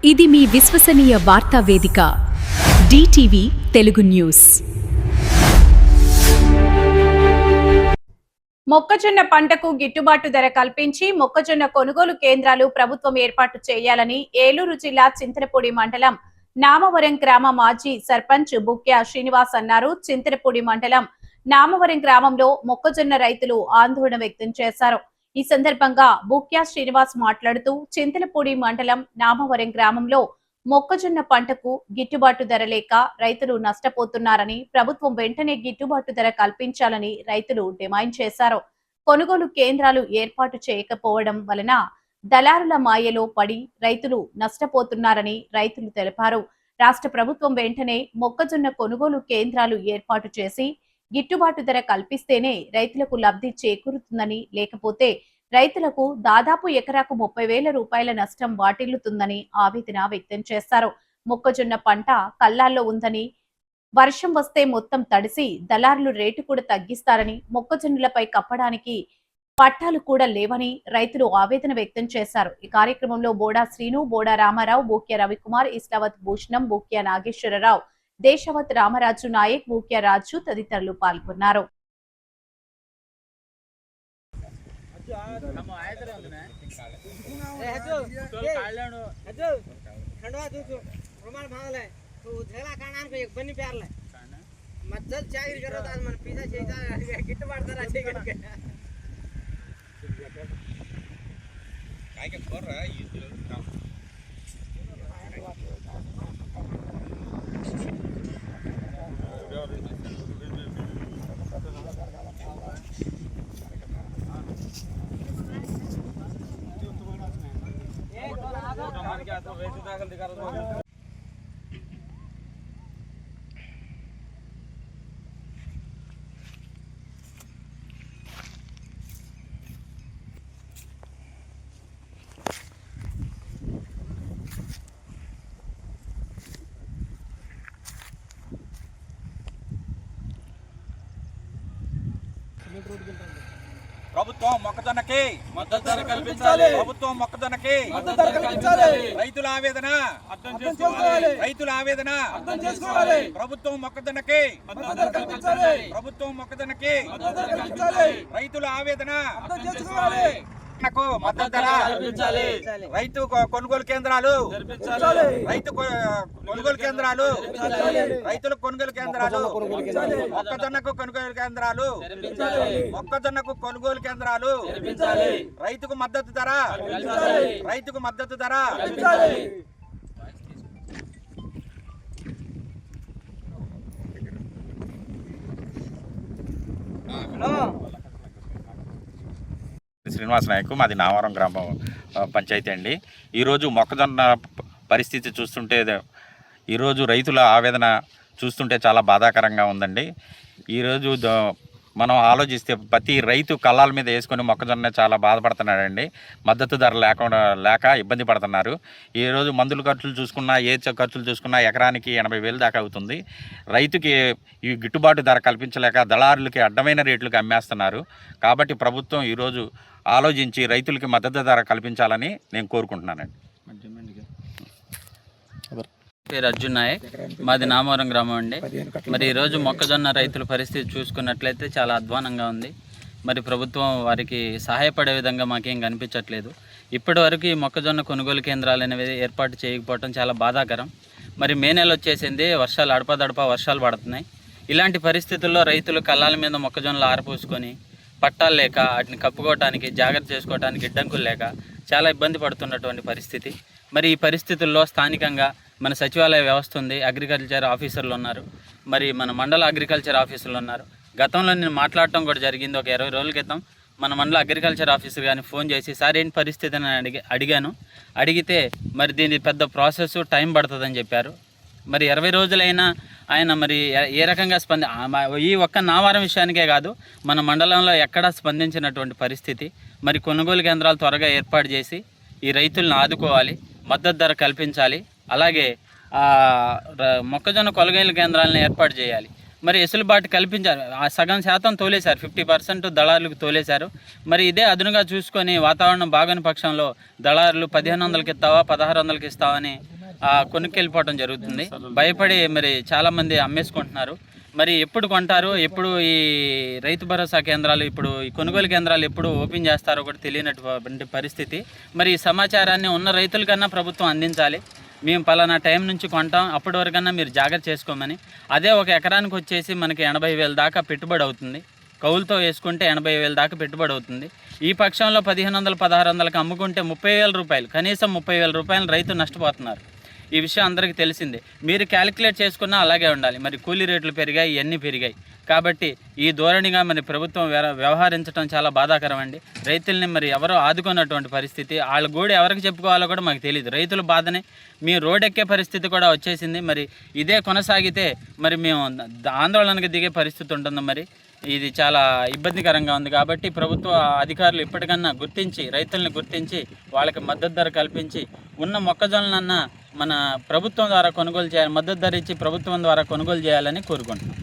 ఇది మీ విశ్వసనీయ వార్తా వేదిక DTV తెలుగు న్యూస్. మొక్కజొన్న పంటకు గిట్టుబాటు ధర కల్పించి మొక్కజొన్న కొనుగోలు కేంద్రాలు ప్రభుత్వం ఏర్పాటు చేయాలని ఏలూరు జిల్లా చింతలపూడి మండలం నామవరం గ్రామ మాజీ సర్పంచ్ బుక్యా శ్రీనివాస్ అన్నారు. చింతలపూడి మండలం నామవరం గ్రామంలో మొక్కజొన్న రైతులు ఆందోళన వ్యక్తం చేశారు. ఈ సందర్భంగా బుక్యా శ్రీనివాస్ మాట్లాడుతూ చింతలపూడి మండలం నామవరం గ్రామంలో మొక్కజొన్న పంటకు గిట్టుబాటు ధర లేక రైతులు నష్టపోతున్నారని, ప్రభుత్వం వెంటనే గిట్టుబాటు ధర కల్పించాలని రైతులు డిమాండ్ చేశారు. కొనుగోలు కేంద్రాలు ఏర్పాటు చేయకపోవడం వలన దళారుల మాయలో పడి రైతులు నష్టపోతున్నారని రైతులు తెలిపారు. రాష్ట్ర ప్రభుత్వం వెంటనే మొక్కజొన్న కొనుగోలు కేంద్రాలు ఏర్పాటు చేసి గిట్టుబాటు ధర కల్పిస్తేనే రైతులకు లబ్ధి చేకూరుతుందని, లేకపోతే రైతులకు దాదాపు ఎకరాకు 30,000 రూపాయల నష్టం వాటిల్లుతుందని ఆవేదన వ్యక్తం చేశారు. మొక్కజొన్న పంట కల్లాల్లో ఉందని, వర్షం వస్తే మొత్తం తడిసి దళారులు రేటు కూడా తగ్గిస్తారని, మొక్కజొన్నలపై కప్పడానికి పట్టాలు కూడా లేవని రైతులు ఆవేదన వ్యక్తం చేశారు. ఈ కార్యక్రమంలో బోడా శ్రీను, బోడా రామారావు, బూక్య రవికుమార్, ఇస్లావత్ భూషణం, బూక్య నాగేశ్వరరావు, దేశవత్ రామరాజు నాయక్, బూక్య రాజు తదితరులు పాల్గొన్నారు. ప్రభుత్వం మొక్కజొన్నకి మద్దతు ధర కల్పించాలి. ప్రభుత్వం మొక్కజొన్నకి మద్దతు ధర కల్పించాలి. రైతుల ఆవేదన అర్థం చేసుకోవాలి. రైతుల ఆవేదన అర్థం చేసుకోవాలి. ప్రభుత్వం మొక్కజొన్నకి మద్దతు ధర కల్పించాలి. ప్రభుత్వం మొక్కజొన్నకి మద్దతు ధర కల్పించాలి. రైతుల ఆవేదన అర్థం చేసుకోవాలి. మద్దతు ధర కల్పించాలి. రైతు కొనుగోలు కేంద్రాలు రైతు కొనుగోలు కేంద్రాలు రైతులకు కొనుగోలు కేంద్రాలు మొక్కజొన్నకు కొనుగోలు కేంద్రాలు మొక్కజొన్నకు కొనుగోలు కేంద్రాలు రైతుకు మద్దతు ధర రైతుకు మద్దతు ధర శ్రీనివాస్ నాయక్, మాది నామవరం గ్రామ పంచాయతీ అండి. ఈరోజు మొక్కజొన్న పరిస్థితి చూస్తుంటే, ఈరోజు రైతుల ఆవేదన చూస్తుంటే చాలా బాధాకరంగా ఉందండి. ఈరోజు మనం ఆలోచిస్తే ప్రతి రైతు కళ్ళాల మీద వేసుకొని మొక్కజొన్న చాలా బాధపడుతున్నాడండి. మద్దతు ధర లేక ఇబ్బంది పడుతున్నారు. ఈరోజు మందుల ఖర్చులు చూసుకున్నా, ఏ ఖర్చులు చూసుకున్నా ఎకరానికి 80,000 దాకా అవుతుంది. రైతుకి ఈ గిట్టుబాటు ధర కల్పించలేక దళారులకి అడ్డమైన రేట్లకు అమ్మేస్తున్నారు. కాబట్టి ప్రభుత్వం ఈరోజు ఆలోచించి రైతులకి మద్దతు ధర కల్పించాలని నేను కోరుకుంటున్నానండి. పేరు అర్జున్ నాయక్, మాది నామవరం గ్రామం అండి. మరి ఈరోజు మొక్కజొన్న రైతుల పరిస్థితి చూసుకున్నట్లయితే చాలా అధ్వానంగా ఉంది. మరి ప్రభుత్వం వారికి సహాయపడే విధంగా మాకేం కనిపించట్లేదు. ఇప్పటి వరకు ఈ మొక్కజొన్న కొనుగోలు కేంద్రాలు అనేవి ఏర్పాటు చేయకపోవడం చాలా బాధాకరం. మరి మే నెల వచ్చేసింది, వర్షాలు అడపదడప వర్షాలు పడుతున్నాయి. ఇలాంటి పరిస్థితుల్లో రైతులు కళ్ళాల మీద మొక్కజొన్నలు ఆరపోసుకొని పట్టాలు లేక వాటిని కప్పుకోవడానికి, జాగ్రత్త చేసుకోవడానికి గిడ్డంకులు లేక చాలా ఇబ్బంది పడుతున్నటువంటి పరిస్థితి. మరి ఈ పరిస్థితుల్లో స్థానికంగా మన సచివాలయ వ్యవస్థ ఉంది, అగ్రికల్చర్ ఆఫీసర్లు ఉన్నారు, మరి మన మండల అగ్రికల్చర్ ఆఫీసర్లు ఉన్నారు. గతంలో నేను మాట్లాడటం కూడా జరిగింది. ఒక 20 రోజుల క్రితం మన మండల అగ్రికల్చర్ ఆఫీసర్ కానీ ఫోన్ చేసి సార్ ఏంటి పరిస్థితి అని అడిగాను. అడిగితే మరి దీని పెద్ద ప్రాసెస్, టైం పడుతుందని చెప్పారు. మరి 20 రోజులైనా ఆయన మరి ఏ రకంగా ఈ ఒక్క నామవరం విషయానికే కాదు, మన మండలంలో ఎక్కడా స్పందించినటువంటి పరిస్థితి. మరి కొనుగోలు కేంద్రాలు త్వరగా ఏర్పాటు చేసి ఈ రైతులను ఆదుకోవాలి, మద్దతు ధర కల్పించాలి. అలాగే మొక్కజొన్న కొనుగోలు కేంద్రాలను ఏర్పాటు చేయాలి. మరి వెసులుబాటు కల్పించారు. ఆ సగం శాతం తోలేశారు, 50% దళారులకు తోలేశారు. మరి ఇదే అదునుగా చూసుకొని వాతావరణం బాగని పక్షంలో దళారులు 1500కి ఇస్తావా 1600కి ఇస్తావా అని కొనుక్కెళ్ళిపోవడం జరుగుతుంది. భయపడి మరి చాలామంది అమ్మేసుకుంటున్నారు. మరి ఎప్పుడు కొంటారు, ఎప్పుడు ఈ రైతు భరోసా కేంద్రాలు, ఇప్పుడు ఈ కొనుగోలు కేంద్రాలు ఎప్పుడు ఓపెన్ చేస్తారో కూడా తెలియనటువంటి పరిస్థితి. మరి ఈ సమాచారాన్ని ఉన్న రైతులకన్నా ప్రభుత్వం అందించాలి. మేము పలానా టైం నుంచి కొంటాం, అప్పటి వరకన్నా మీరు జాగ్రత్త చేసుకోమని. అదే ఒక ఎకరానికి వచ్చేసి మనకి 80,000 దాకా పెట్టుబడి అవుతుంది. కౌలుతో వేసుకుంటే 80,000 దాకా పెట్టుబడి అవుతుంది. ఈ పక్షంలో 1,500, 1,600కి అమ్ముకుంటే 30,000 రూపాయలు, కనీసం 30,000 రూపాయలు రైతు నష్టపోతున్నారు. ఈ విషయం అందరికీ తెలిసిందే. మీరు క్యాలిక్యులేట్ చేసుకున్నా అలాగే ఉండాలి. మరి కూలీ రేట్లు పెరిగాయి, ఇవన్నీ పెరిగాయి. కాబట్టి ఈ ధోరణిగా మరి ప్రభుత్వం వ్యవహరించడం చాలా బాధాకరం అండి. రైతుల్ని మరి ఎవరో ఆదుకున్నటువంటి పరిస్థితి, వాళ్ళ గోడు ఎవరికి చెప్పుకోవాలో కూడా మాకు తెలియదు. రైతుల బాధనే మేము రోడ్డెక్కే పరిస్థితి కూడా వచ్చేసింది. మరి ఇదే కొనసాగితే మరి మేము ఆందోళనకు దిగే పరిస్థితి ఉంటుంది. మరి ఇది చాలా ఇబ్బందికరంగా ఉంది. కాబట్టి ప్రభుత్వ అధికారులు ఇప్పటికన్నా గుర్తించి, రైతుల్ని గుర్తించి వాళ్ళకి మద్దతు ధర కల్పించి, ఉన్న మొక్కజొన్నలన్నా మన ప్రభుత్వం ద్వారా కొనుగోలు చేయాలి, మద్దతు ధర ఇచ్చి ప్రభుత్వం ద్వారా కొనుగోలు చేయాలని కోరుకుంటున్నాం.